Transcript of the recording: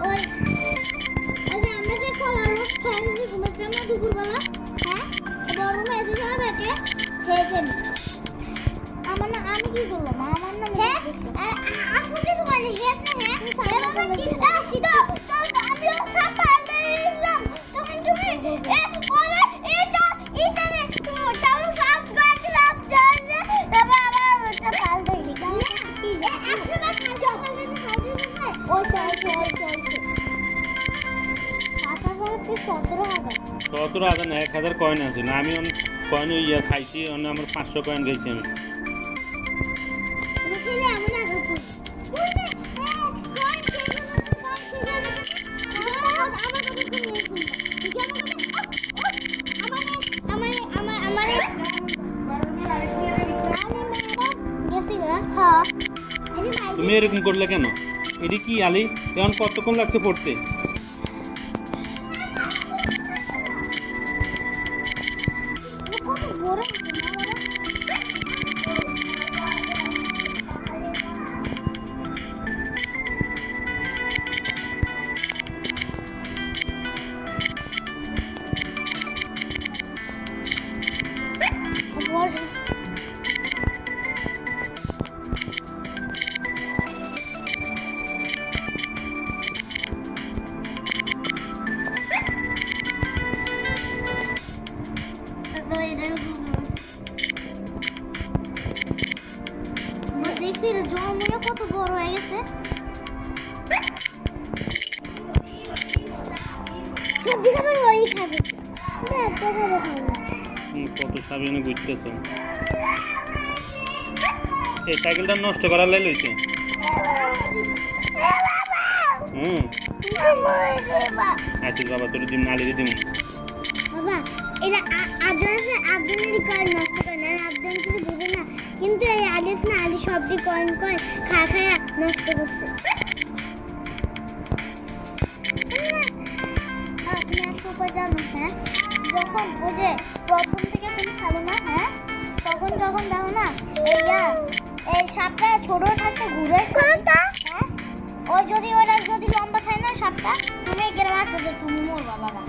ওই আগে আমরা যে ফলারস খাই যে ঘুমাচ্ছিলাম না দুপুরবেলা, হ্যাঁ বড় মেসে যাবে কে খেয়ে নি আমার না, আমি কি করলাম আমার না, হ্যাঁ আসলে কিছু বলে গেছে, হ্যাঁ আমি কি আমি ছাপা দিলাম তখন তুমি বলে এটা নে তাও সব গাছ লাভ যায় তবে আবার ওটা পাল্টে দিলাম কি আসলে বাস যখন দিতে খাইতে ওই চল 17,000 না 1,000 কয়েন আছে না, আমি কয়েন ইয়া খাইছি, আমার 500 কয়েন খাইছি আমি। তুমি এরকম করলে কেন? এটি কি আলি? এখন কতক্ষণ লাগছে পড়তে? দেখছি জন্মটা কত বড় হয়ে গেছে, সবজি খাবার ওই খাবে কত সাবিনে বুঝতেছে। এই সাইকেলটা নষ্ট করার লাই লইছে। আচ্ছা বাবা তোর দিন নালিয়ে দিম বাবা, এটা আবদানের কয়েন নষ্ট করে না, আবদান কিছু বুঝে না, কিন্তু এই আলিস না আলি সবজি কয়েন খায়া নষ্ট করছে। আপনি একটা উপায় জানো, হ্যাঁ যখন ও যে প্রথম থেকে তুমি খালো না, হ্যাঁ তখন যখন দেখো না এই সাপটা ছোট থাকতে ঘুরে, হ্যাঁ ওই যদি ওরা যদি লম্বা খায় না সাপটা, তুমি গেলে মারতে তুমি মরবা বাবা।